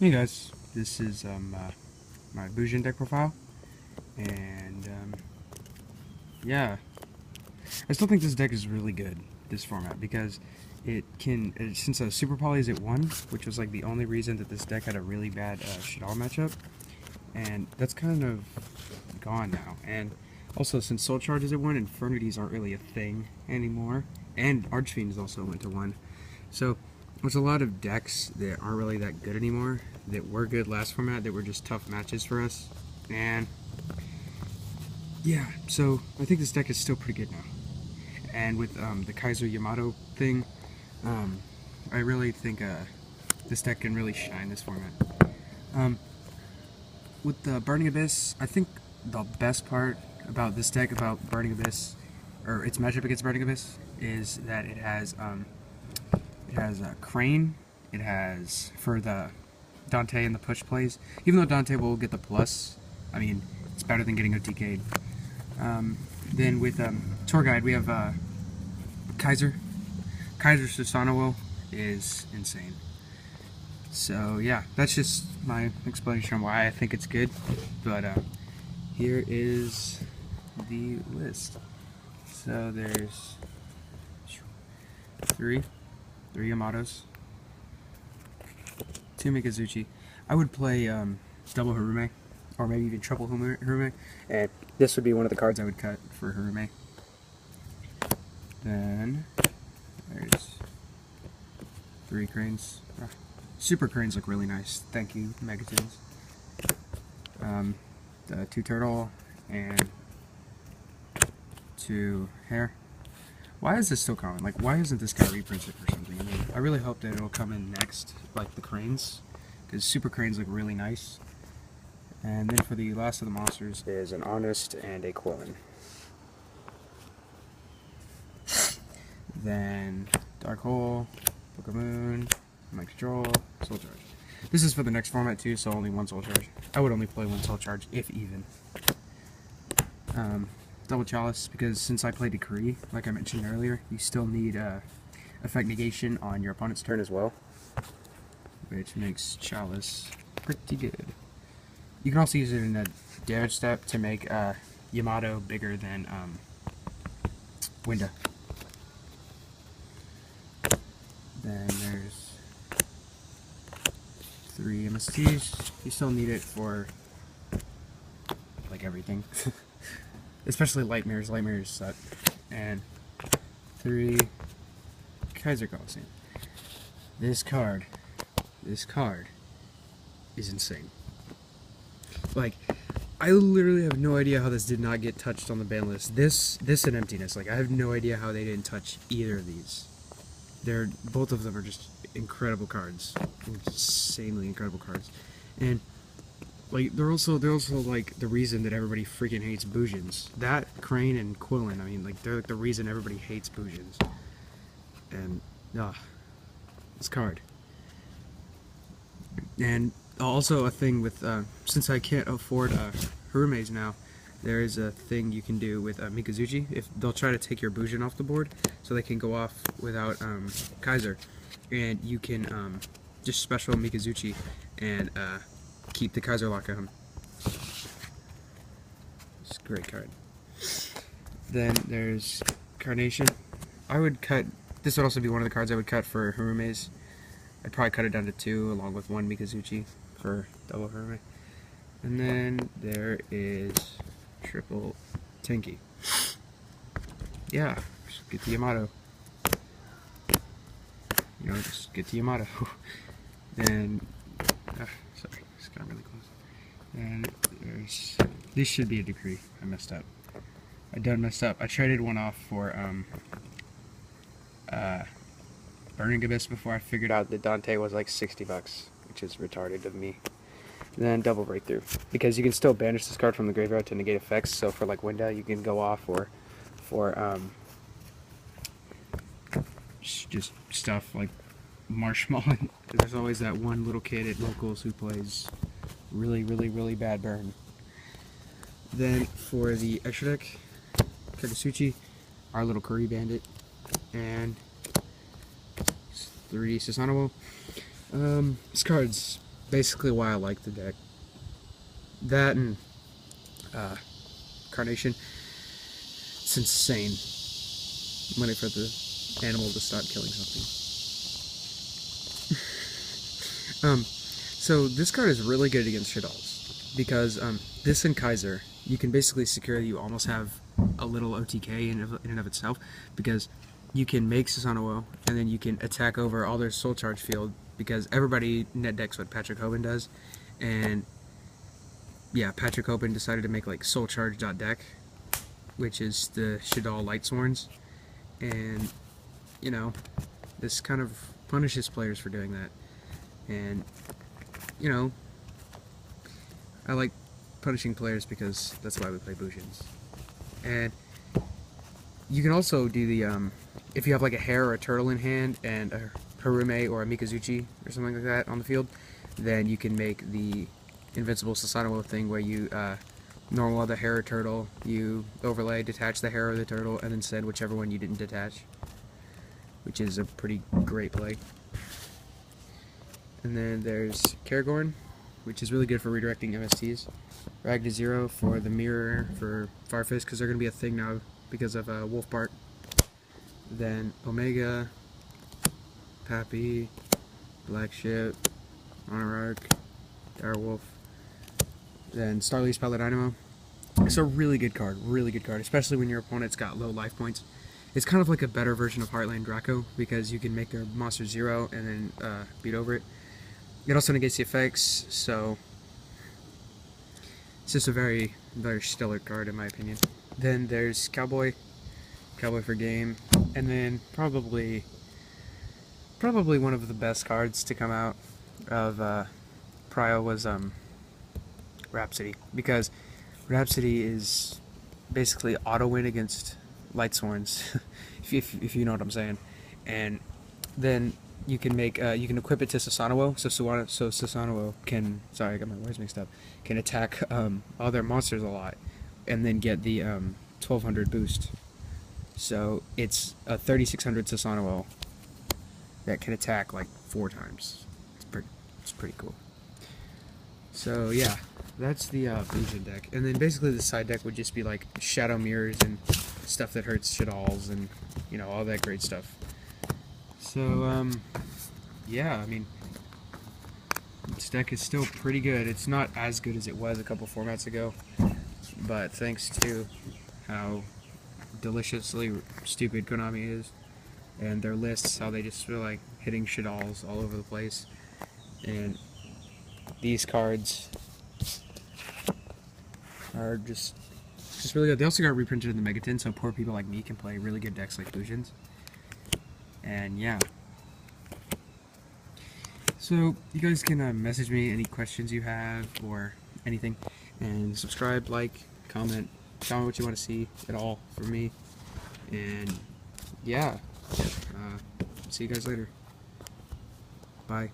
Hey guys, this is my Bujin deck profile, and yeah, I still think this deck is really good, this format, because since Super Poly is at 1, which was like the only reason that this deck had a really bad Shadal matchup, and that's kind of gone now, and also since Soul Charge is at 1, Infernities aren't really a thing anymore, and Archfiends also went to 1, so there's a lot of decks that aren't really that good anymore, that were good last format, that were just tough matches for us, and yeah, so I think this deck is still pretty good now. And with the Kaiser Yamato thing, I really think this deck can really shine this format. With the Burning Abyss, I think the best part about this deck, about Burning Abyss, or its matchup against Burning Abyss, is that it has a Crane, it has, for the Dante and the push plays, even though Dante will get the plus, I mean, it's better than getting OTK'd. Then with Tour Guide, we have Kaiser. Kaiser Susanoo is insane. So yeah, that's just my explanation on why I think it's good. But here is the list. So there's three Yamatos, 2 Mikazuchi. I would play double Harume, or maybe even triple Harume, and this would be one of the cards I would cut for Harume. Then there's 3 Cranes. Super Cranes look really nice. Thank you, Megatons. The 2 Turtle and 2 Hare. Why is this still common? Like, why isn't this guy reprinted or something? I mean, I really hope that it'll come in next, like the Cranes, because Super Cranes look really nice. And then for the last of the monsters is an Honest and a Quillen. Then Dark Hole, Book of Moon, Mind Control, Soul Charge. This is for the next format too, so only 1 Soul Charge. I would only play 1 Soul Charge, if even. Double Chalice, because since I play Decree, like I mentioned earlier, you still need effect negation on your opponent's turn as well, which makes Chalice pretty good. You can also use it in a damage step to make Yamato bigger than Winda. Then there's 3 MSTs. You still need it for like everything. Especially Light Mirrors. Light Mirrors suck. And 3 Kaiser Coliseum. This card is insane. Like, I literally have no idea how this did not get touched on the ban list. This and Emptiness. Like, I have no idea how they didn't touch either of these. Both of them are just incredible cards. Insanely incredible cards. And like, they're also like the reason that everybody freaking hates Bujins. That, Crane, and Quillen, I mean, like, they're like the reason everybody hates Bujins. And, this card. And also a thing with, since I can't afford Harumes now, there is a thing you can do with Mikazuchi. If they'll try to take your Bujin off the board, so they can go off without Kaiser. And you can just special Mikazuchi and keep the Kaiser lock on him. It's a great card. Then there's Carnation. I would cut, this would also be one of the cards I would cut for Harumes. I'd probably cut it down to 2 along with 1 Mikazuchi for double Harume. And then there is triple Tenki. Yeah, just get the Yamato. You know, just get the Yamato. Then, sorry, it's got really close. And there's, this should be a Decree. I messed up. I done messed up. I traded one off for Burning Abyss before I figured out that Dante was like $60, which is retarded of me. And then double Breakthrough, because you can still banish this card from the graveyard to negate effects. So for like Winda, you can go off, or for just stuff like Marshmallow. There's always that one little kid at locals who plays really bad burn. Then for the extra deck, Katasuchi, our little Curry Bandit, and 3 Susanoo. This card's basically why I like the deck. That and Carnation. It's insane. I'm waiting for the animal to stop killing something. So this card is really good against Shaddolls because this and Kaiser, you can basically secure that you almost have a little OTK in and of itself, because you can make Susanoo and then you can attack over all their Soul Charge field, because everybody net decks what Patrick Hoban does, and yeah, Patrick Hoban decided to make like Soul Charge.deck, which is the Shaddoll Lightsworns, and you know, this kind of punishes players for doing that, and you know, I like punishing players because that's why we play Bujins. And you can also do the, if you have like a hare or a turtle in hand and a Harume or a Mikazuchi or something like that on the field, then you can make the invincible Susanoo thing where you normal the hare or turtle, you overlay, detach the hare or the turtle, and then send whichever one you didn't detach, which is a pretty great play. And then there's Karagorn, which is really good for redirecting MSTs. Rag to 0 for the mirror for Farfist, because they're going to be a thing now because of Wolf Bart. Then Omega, Pappy, Black Ship, Monarch, Direwolf. Then Starly's Pilot Dynamo. It's a really good card, especially when your opponent's got low life points. It's kind of like a better version of Heartland Draco, because you can make their monster 0 and then beat over it. It also negates the effects, so it's just a very, very stellar card in my opinion. Then there's Cowboy for game, and then probably one of the best cards to come out of Prio was Rhapsody, because Rhapsody is basically auto win against Lightsworns, if you know what I'm saying, and then you can make you can equip it to Susanoo, so Susanoo can, sorry, I got my words mixed up, can attack other monsters a lot, and then get the 1200 boost. So it's a 3600 Susanoo that can attack like 4 times. It's pretty cool. So yeah, that's the Bujin deck, and then basically the side deck would just be like Shadow Mirrors and stuff that hurts Shaddolls and you know, all that great stuff. So yeah, I mean, this deck is still pretty good. It's not as good as it was a couple formats ago, but thanks to how deliciously stupid Konami is and their lists, how they just feel like hitting Shaddolls all over the place, and these cards are just really good. They also got reprinted in the Megaton, so poor people like me can play really good decks like Bujins. And yeah, so you guys can message me any questions you have or anything, and subscribe, like, comment what you want to see at all from me, and yeah, see you guys later. Bye.